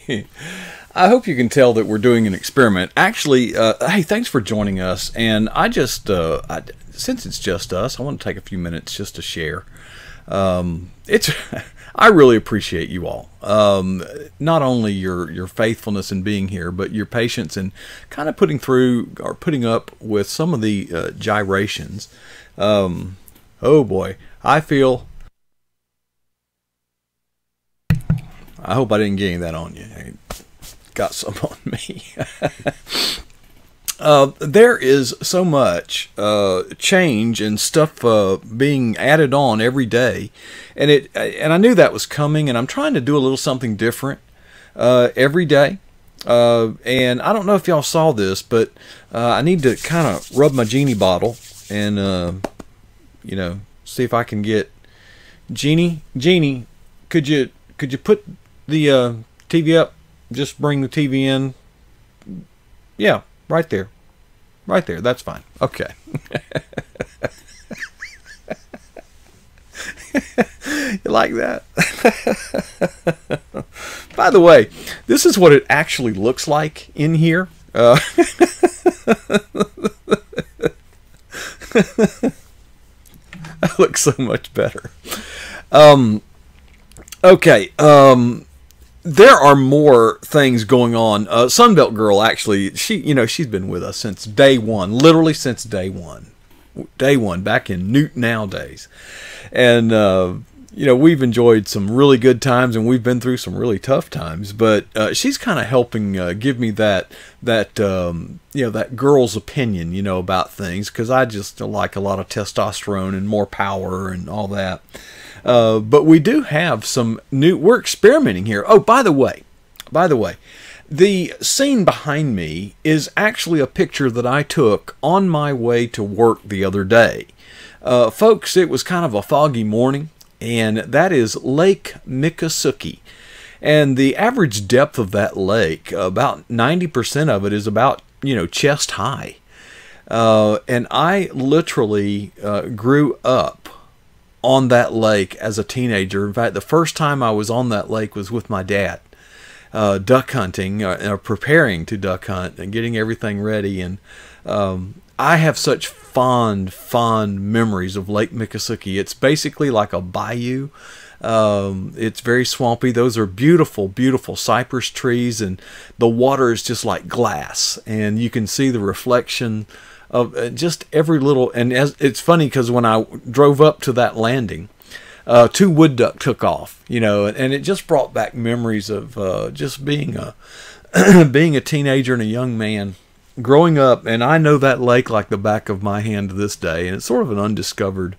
I hope you can tell that we're doing an experiment. Actually, hey, thanks for joining us. And I just, since it's just us, I want to take a few minutes just to share. I really appreciate you all. Not only your faithfulness in being here, but your patience in kind of putting through or putting up with some of the gyrations. Oh boy, I hope I didn't get any of that on you. I got some on me. There is so much change and stuff being added on every day, and I knew that was coming, and I'm trying to do a little something different every day. And I don't know if y'all saw this, but I need to kind of rub my genie bottle and you know, see if I can get Genie. Could you put the TV up? Just bring the TV in. Yeah. Right there. Right there. That's fine. Okay. You like that? By the way, this is what it actually looks like in here. That looks so much better. Okay. There are more things going on. Sunbelt Girl, actually, she's been with us since day one, literally since day one, back in Newt nowadays. And, we've enjoyed some really good times, and we've been through some really tough times, but she's kind of helping give me that girl's opinion, about things, because I just like a lot of testosterone and more power and all that. But we do have some we're experimenting here. Oh, by the way, the scene behind me is actually a picture that I took on my way to work the other day. Folks, it was kind of a foggy morning, and that is Lake Miccosukee. And the average depth of that lake, about 90% of it is about, chest high. And I literally grew up on that lake as a teenager. In fact, the first time I was on that lake was with my dad, duck hunting, preparing to duck hunt and getting everything ready. And I have such fond memories of Lake Miccosukee. It's basically like a bayou. It's very swampy. Those are beautiful, beautiful cypress trees, and the water is just like glass, and you can see the reflection of just every little. And it's funny because when I drove up to that landing, 2 wood duck took off, and it just brought back memories of just being a being a teenager and a young man growing up. And I know that lake like the back of my hand to this day, and it's sort of an undiscovered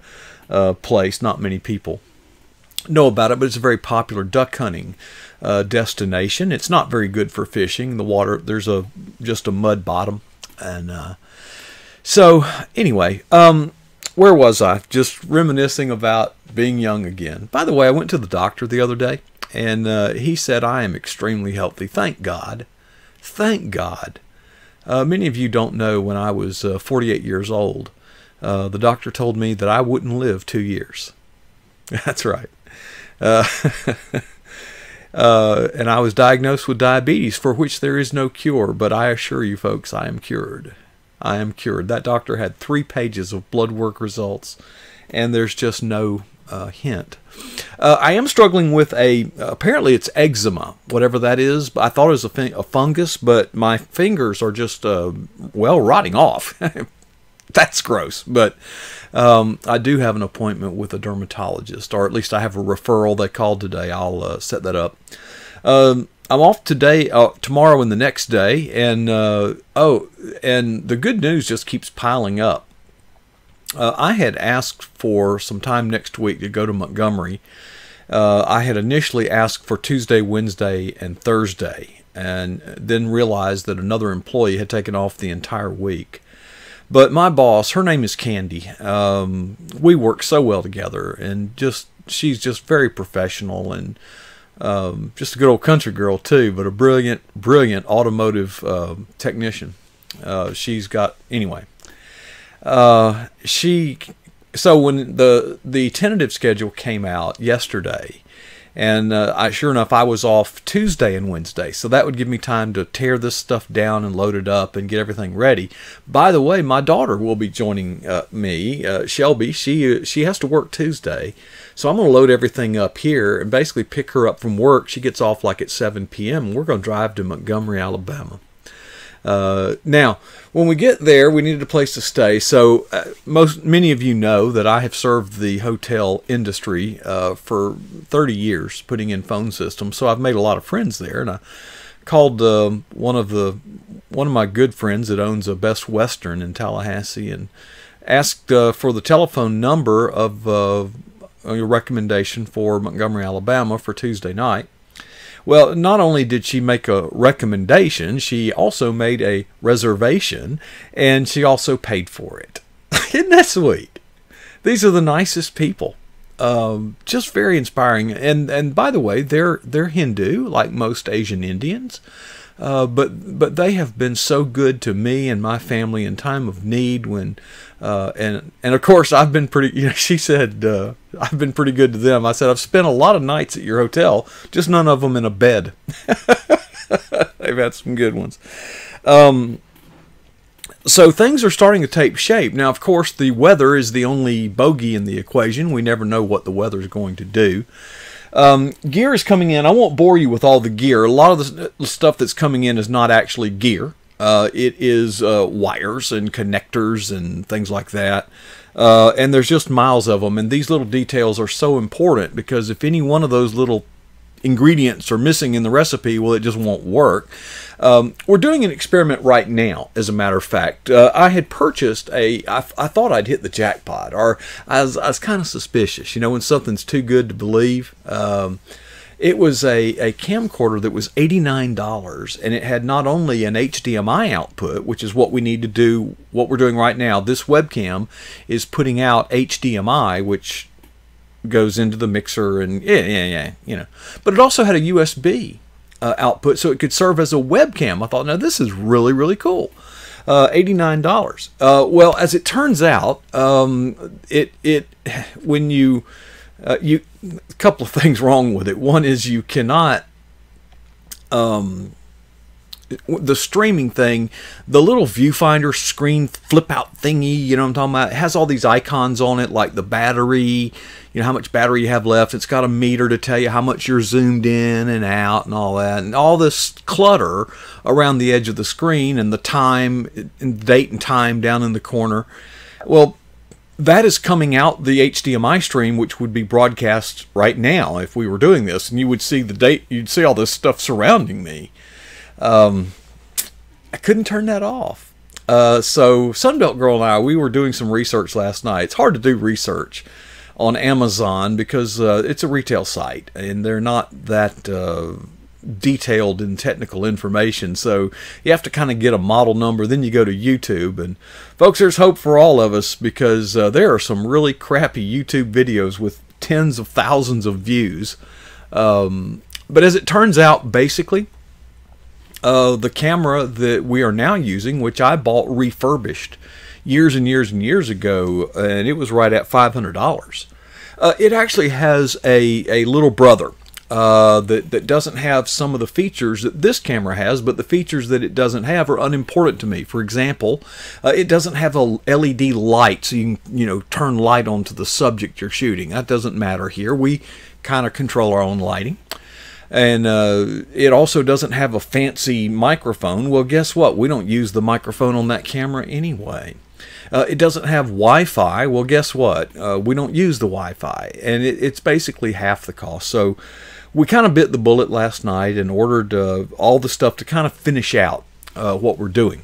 place. Not many people know about it, but it's a very popular duck hunting destination. It's not very good for fishing. The water, there's just a mud bottom. And so anyway, where was I? Just reminiscing about being young again. By the way, I went to the doctor the other day, and he said I am extremely healthy. Thank God. Thank God. Many of you don't know, when I was 48 years old, the doctor told me that I wouldn't live 2 years. That's right. And I was diagnosed with diabetes, for which there is no cure, but I assure you folks, I am cured. I am cured. That doctor had 3 pages of blood work results, and there's just no hint. I am struggling with apparently it's eczema, whatever that is. I thought it was a fungus, but my fingers are just, rotting off. That's gross. But I do have an appointment with a dermatologist, or at least I have a referral. They called today. I'll set that up. I'm off today, tomorrow, and the next day, and and the good news just keeps piling up. I had asked for some time next week to go to Montgomery. I had initially asked for Tuesday, Wednesday, and Thursday, and then realized that another employee had taken off the entire week. But my boss, her name is Candy. We work so well together, and she's just very professional, and just a good old country girl too, but a brilliant automotive technician. She's got, anyway. So when the tentative schedule came out yesterday, And sure enough, I was off Tuesday and Wednesday, so that would give me time to tear this stuff down and load it up and get everything ready. By the way, my daughter will be joining me, Shelby. She has to work Tuesday, so I'm going to load everything up here and basically pick her up from work. She gets off like at 7 p.m. We're going to drive to Montgomery, Alabama. Now, when we get there, we needed a place to stay. So many of you know that I have served the hotel industry for 30 years, putting in phone systems. So I've made a lot of friends there, and I called one of my good friends that owns a Best Western in Tallahassee and asked for the telephone number of a recommendation for Montgomery, Alabama for Tuesday night. Well, not only did she make a recommendation, she also made a reservation, and she also paid for it. Isn't that sweet? These are the nicest people. Just very inspiring. And by the way, they're Hindu, like most Asian Indians. But they have been so good to me and my family in time of need. And of course I've been pretty. She said I've been pretty good to them. I said I've spent a lot of nights at your hotel, just none of them in a bed. They've had some good ones. So things are starting to take shape. Now, of course, the weather is the only bogey in the equation. We never know what the weather is going to do. Gear is coming in. I won't bore you with all the gear. A lot of the stuff that's coming in is not actually gear. It is wires and connectors and things like that. And there's just miles of them. And these little details are so important because if any one of those little ingredients are missing in the recipe, well, it just won't work. We're doing an experiment right now, as a matter of fact. I had purchased I thought I'd hit the jackpot, or I was kind of suspicious, when something's too good to believe. It was a camcorder that was $89, and it had not only an HDMI output, which is what we need to do, what we're doing right now. This webcam is putting out HDMI, which goes into the mixer, and but it also had a USB output, so it could serve as a webcam. I thought, now this is really, really cool. $89. Well, as it turns out, when you a couple of things wrong with it. One is you cannot the streaming thing, the little viewfinder screen flip out thingy, you know what I'm talking about? It has all these icons on it, like the battery, how much battery you have left. It's got a meter to tell you how much you're zoomed in and out and all that. And all this clutter around the edge of the screen, and the time, and date and time down in the corner. Well, that is coming out the HDMI stream, which would be broadcast right now if we were doing this. And you would see the date, you'd see all this stuff surrounding me. I couldn't turn that off. So Sunbelt Girl and I, we were doing some research last night. It's hard to do research on Amazon because it's a retail site and they're not that detailed in technical information. So you have to kind of get a model number. Then you go to YouTube. And folks, there's hope for all of us because there are some really crappy YouTube videos with tens of thousands of views. But as it turns out, basically, the camera that we are now using, which I bought refurbished years and years and years ago, and it was right at $500. It actually has a little brother that doesn't have some of the features that this camera has, but the features that it doesn't have are unimportant to me. For example, it doesn't have a LED light, so you can turn light on to the subject you're shooting. That doesn't matter here. We kind of control our own lighting. And it also doesn't have a fancy microphone. Well, guess what? We don't use the microphone on that camera anyway. It doesn't have Wi-Fi. Well, guess what? We don't use the Wi-Fi. And it's basically half the cost. So we kind of bit the bullet last night and ordered all the stuff to kind of finish out what we're doing.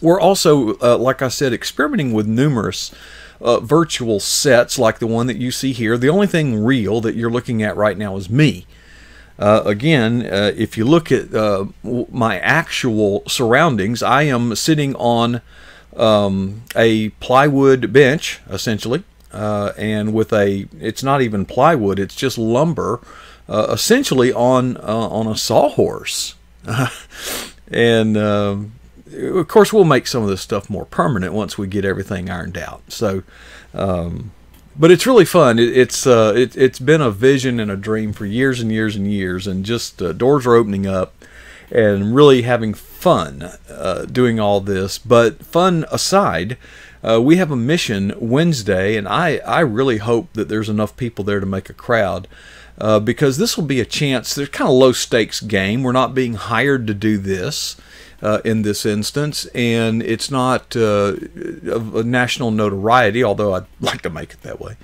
We're also, like I said, experimenting with numerous virtual sets like the one that you see here. The only thing real that you're looking at right now is me. Again, if you look at my actual surroundings, I am sitting on a plywood bench, essentially, and with it's not even plywood, it's just lumber, essentially on a sawhorse. And of course, we'll make some of this stuff more permanent once we get everything ironed out. So But it's really fun. It's been a vision and a dream for years and years and years, and just doors are opening up, and really having fun doing all this. But fun aside, we have a mission Wednesday, and I really hope that there's enough people there to make a crowd, because this will be a chance. There's kind of low stakes game. We're not being hired to do this in this instance, and it's not of a national notoriety, although I'd like to make it that way.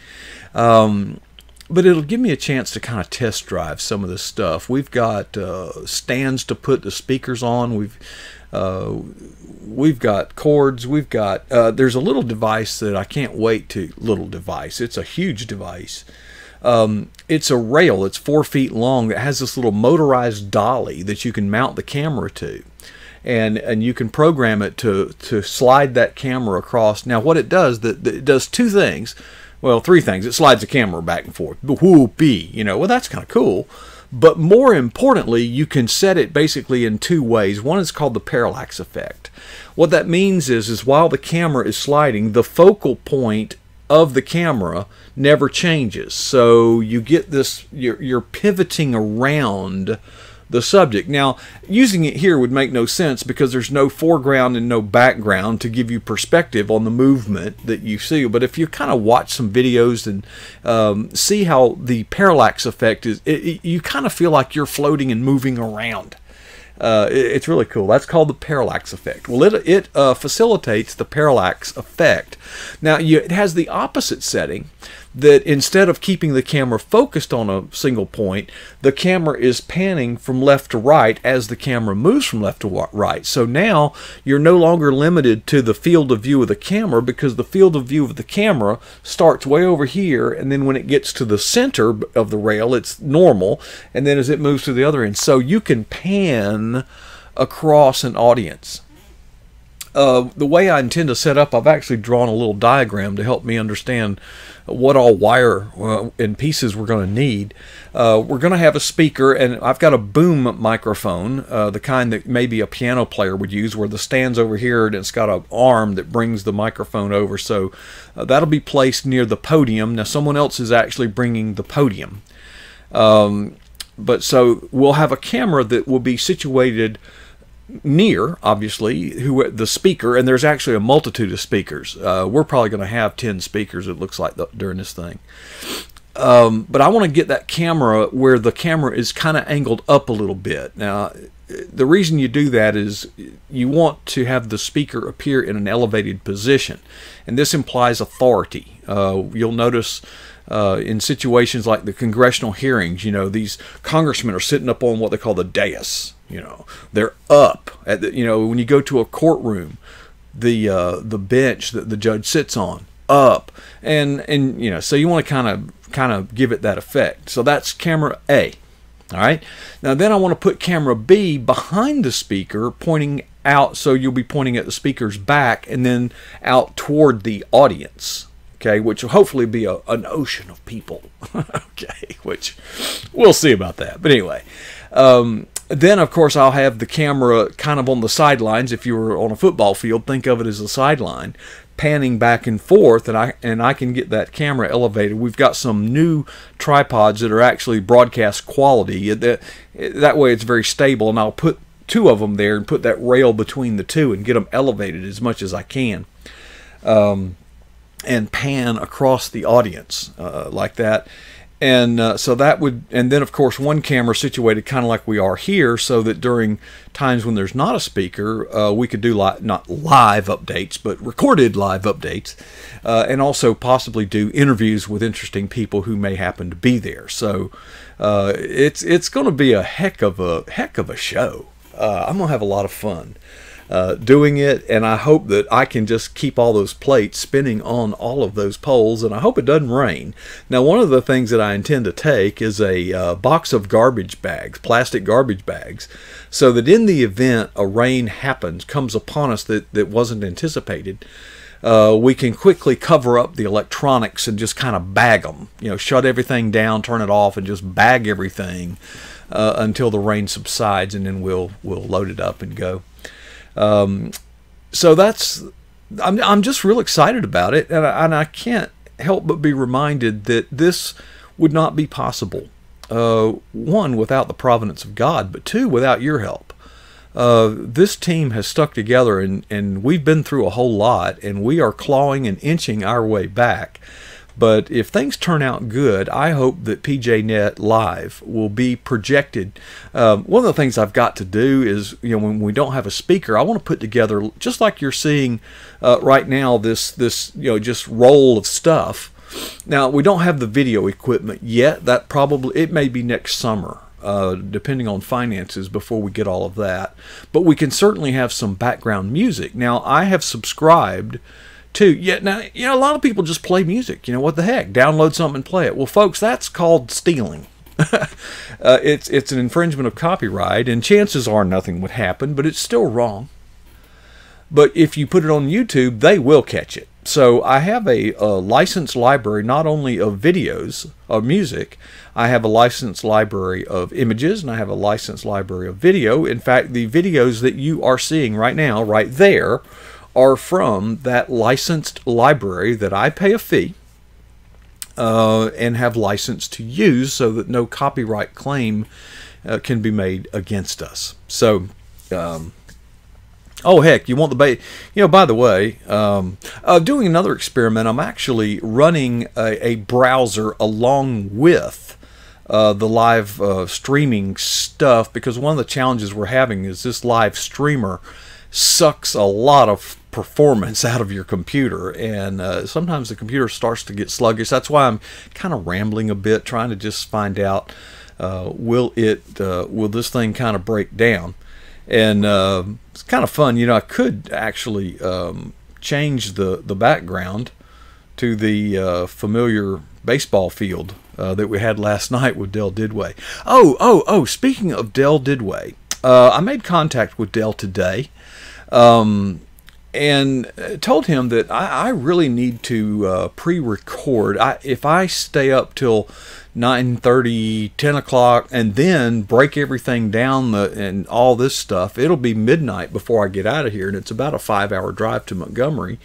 But it'll give me a chance to kind of test drive some of this stuff. We've got stands to put the speakers on. We've got cords. We've got there's a little device that I can't wait to. Little device. It's a huge device. It's a rail. It's 4 feet long that has this little motorized dolly that you can mount the camera to. And you can program it to slide that camera across. Now what it does, it does two things. Well, three things. It slides the camera back and forth. Whoopee, you know, well, that's kind of cool. But more importantly, you can set it basically in two ways. One is called the parallax effect. What that means is while the camera is sliding, the focal point of the camera never changes. So you get this, you're pivoting around the subject. Now, using it here would make no sense because there's no foreground and no background to give you perspective on the movement that you see. But if you kind of watch some videos and see how the parallax effect is, you kind of feel like you're floating and moving around. It's really cool. That's called the parallax effect. Well, it facilitates the parallax effect. Now, it has the opposite setting, that instead of keeping the camera focused on a single point, the camera is panning from left to right as the camera moves from left to right. So now you're no longer limited to the field of view of the camera, because the field of view of the camera starts way over here, and then when it gets to the center of the rail, it's normal, and then as it moves to the other end. So you can pan across an audience. The way I intend to set up, I've actually drawn a little diagram to help me understand what all wire and pieces we're going to need. We're going to have a speaker, and I've got a boom microphone, the kind that maybe a piano player would use, where the stand's over here and it's got an arm that brings the microphone over. So that'll be placed near the podium. Now someone else is actually bringing the podium. But so we'll have a camera that will be situated near, obviously, the speaker, and there's actually a multitude of speakers. We're probably going to have 10 speakers, it looks like, during this thing. But I want to get that camera where the camera is kind of angled up a little bit. Now, the reason you do that is you want to have the speaker appear in an elevated position, and this implies authority. You'll notice in situations like the congressional hearings, you know, these congressmen are sitting up on what they call the dais. You know, they're up at the, you know, when you go to a courtroom, the bench that the judge sits on, up, and you know, so you want to kind of give it that effect. So that's camera A. All right. Now then I want to put camera B behind the speaker, pointing out, so you'll be pointing at the speaker's back and then out toward the audience. Okay, which will hopefully be an ocean of people. Okay, which we'll see about that. But anyway, then of course I'll have the camera kind of on the sidelines. If you were on a football field, think of it as a sideline, panning back and forth, and I can get that camera elevated. We've got some new tripods that are actually broadcast quality. That way it's very stable, and I'll put 2 of them there and put that rail between the 2 and get them elevated as much as I can. And pan across the audience like that, and so that would, and then of course one camera situated kind of like we are here, so that during times when there's not a speaker, we could do not live updates, but recorded live updates, and also possibly do interviews with interesting people who may happen to be there. So it's going to be a heck of a show. I'm gonna have a lot of fun doing it, and I hope that I can just keep all those plates spinning on all of those poles, and I hope it doesn't rain. Now, one of the things that I intend to take is a box of garbage bags, plastic garbage bags, so that in the event a rain comes upon us that wasn't anticipated, we can quickly cover up the electronics and just kind of bag them, you know, shut everything down, turn it off, and just bag everything until the rain subsides, and then we'll load it up and go. So I'm just real excited about it, and I can't help but be reminded that this would not be possible. One, without the providence of God, but two, without your help. This team has stuck together, and we've been through a whole lot, and we are clawing and inching our way back. But if things turn out good, I hope that PJNET Live will be projected. One of the things I've got to do is, when we don't have a speaker, I want to put together, just like you're seeing right now, this just roll of stuff. Now, we don't have the video equipment yet. It may be next summer, depending on finances, before we get all of that. But we can certainly have some background music. Now, I have subscribed to, a lot of people just play music. What the heck? Download something and play it. Well, folks, that's called stealing. It's an infringement of copyright, and chances are nothing would happen, but it's still wrong. But if you put it on YouTube, they will catch it. So I have a licensed library, not only of videos of music, I have a licensed library of images, and I have a licensed library of video. In fact, the videos that you are seeing right now, right there, are from that licensed library that I pay a fee and have license to use, so that no copyright claim can be made against us. So, oh heck, you want the bait? By the way, doing another experiment, I'm actually running a browser along with the live streaming stuff, because one of the challenges we're having is this live streamer sucks a lot of performance out of your computer, and sometimes the computer starts to get sluggish. That's why I'm kind of rambling a bit, trying to just find out will this thing kind of break down. And it's kind of fun. I could actually change the background to the familiar baseball field that we had last night with Dell Didway. Oh, speaking of Dell Didway, I made contact with Dell today, and told him that I really need to pre-record. If I stay up till 9:30, 10 o'clock, and then break everything down and all this stuff, it'll be midnight before I get out of here, and it's about a 5-hour drive to Montgomery,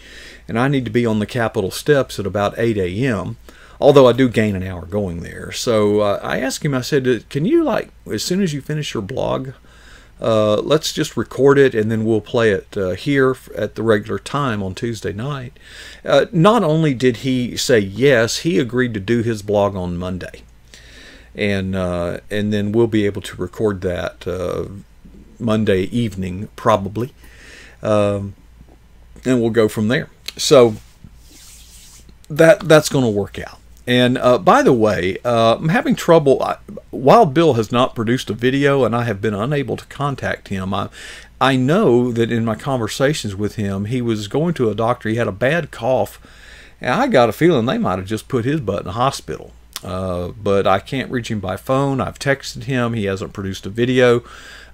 and I need to be on the Capitol steps at about 8 a.m., although I do gain an hour going there. So I asked him, I said, can you, as soon as you finish your blog, let's just record it, and then we'll play it here at the regular time on Tuesday night. Not only did he say yes, he agreed to do his blog on Monday, and then we'll be able to record that Monday evening probably, and we'll go from there. So that's going to work out. And by the way, I'm having trouble. Wild Bill has not produced a video, and I have been unable to contact him. I know that in my conversations with him, he was going to a doctor. He had a bad cough, and I got a feeling they might have just put his butt in the hospital. But I can't reach him by phone. I've texted him. He hasn't produced a video.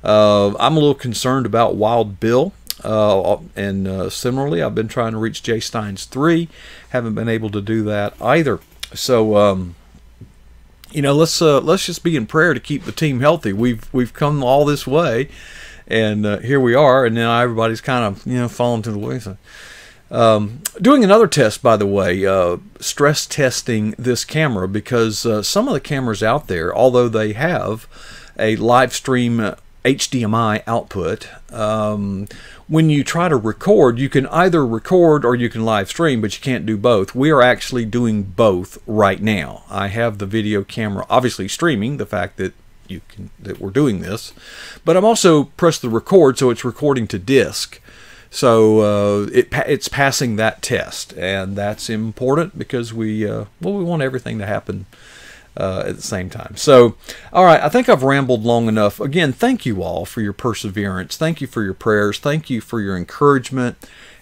I'm a little concerned about Wild Bill. And similarly, I've been trying to reach Jay Steins 3. Haven't been able to do that either. So, let's just be in prayer to keep the team healthy. We've come all this way, and here we are, and now everybody's kind of falling to the wayside. Doing another test, by the way, stress testing this camera, because some of the cameras out there, although they have a live stream HDMI output, when you try to record, you can either record or you can live stream, but you can't do both. We are actually doing both right now. I have the video camera obviously streaming the fact that we're doing this, but I'm also pressed the record, so it's recording to disk. So it's passing that test, and that's important because we want everything to happen at the same time. So, all right, I think I've rambled long enough. Again, thank you all for your perseverance. Thank you for your prayers. Thank you for your encouragement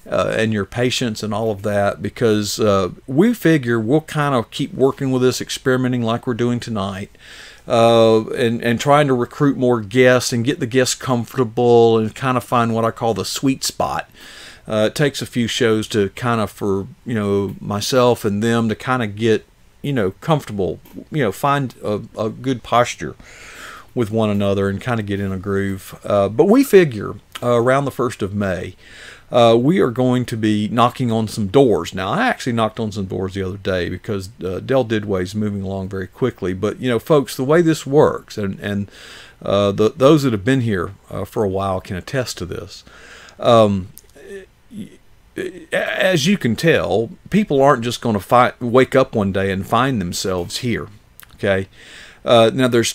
and your patience and all of that, because we figure we'll kind of keep working with this, experimenting like we're doing tonight, and trying to recruit more guests and get the guests comfortable and kind of find what I call the sweet spot. It takes a few shows to kind of, for myself and them to kind of get comfortable, find a good posture with one another and kind of get in a groove. But we figure around the 1st of May, we are going to be knocking on some doors. Now, I actually knocked on some doors the other day because Del Didway is moving along very quickly. But, you know, folks, the way this works, and those that have been here for a while can attest to this. As you can tell, people aren't just going to wake up one day and find themselves here. Okay. Now, there's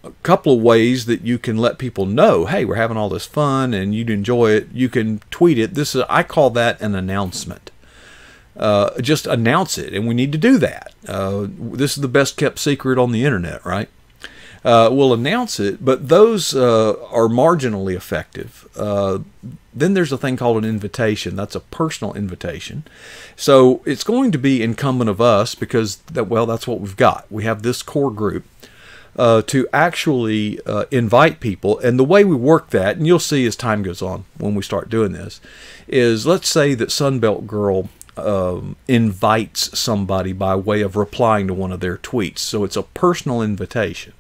a couple of ways that you can let people know, hey, we're having all this fun and you'd enjoy it. You can tweet it. I call that an announcement. Just announce it, and we need to do that. This is the best kept secret on the internet, right? We'll announce it, but those are marginally effective. Then there's a thing called an invitation. That's a personal invitation. So it's going to be incumbent of us, because that's what we've got. We have this core group to actually invite people. And the way we work that, and you'll see as time goes on when we start doing this, is let's say that Sunbelt Girl invites somebody by way of replying to one of their tweets. So it's a personal invitation.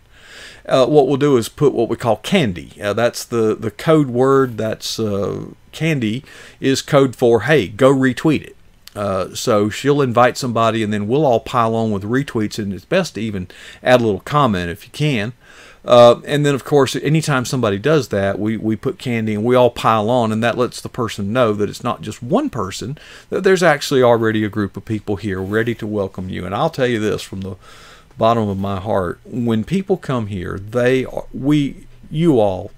What we'll do is put what we call candy. That's the code word. That's candy is code for, hey, go retweet it. So she'll invite somebody, and then we'll all pile on with retweets, and it's best to even add a little comment if you can. And then, of course, anytime somebody does that, we put candy and we all pile on, and that lets the person know that it's not just one person, that there's actually already a group of people here ready to welcome you. And I'll tell you this from the bottom of my heart, when people come here, you all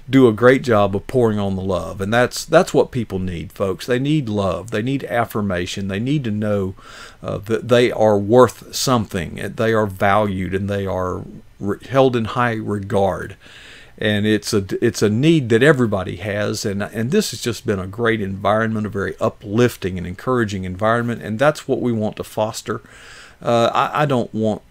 do a great job of pouring on the love, and that's what people need, folks. They need love. They need affirmation. They need to know that they are worth something, they are valued, and they are held in high regard. And it's a need that everybody has, and this has just been a great environment, a very uplifting and encouraging environment, and that's what we want to foster. I don't want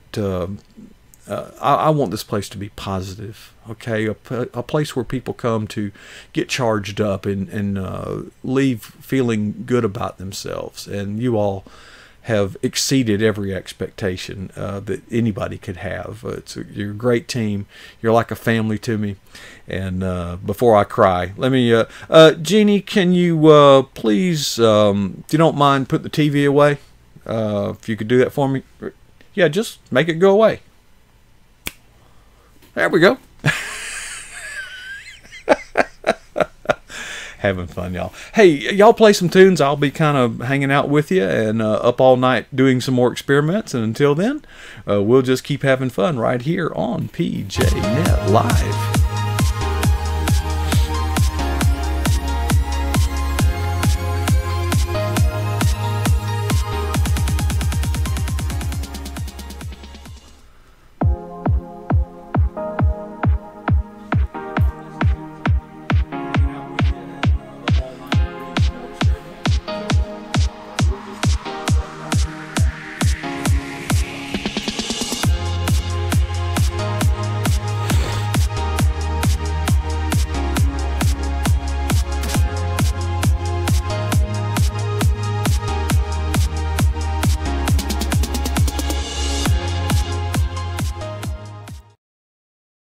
I want this place to be positive, okay? A place where people come to get charged up and leave feeling good about themselves. And you all have exceeded every expectation that anybody could have. You're a great team. You're like a family to me. And before I cry, let me, Jeannie, can you please, if you don't mind, put the TV away? If you could do that for me. Yeah, just make it go away. There we go. Having fun, y'all. Hey, y'all play some tunes. I'll be kind of hanging out with you and up all night doing some more experiments. And until then, we'll just keep having fun right here on PJNet Live.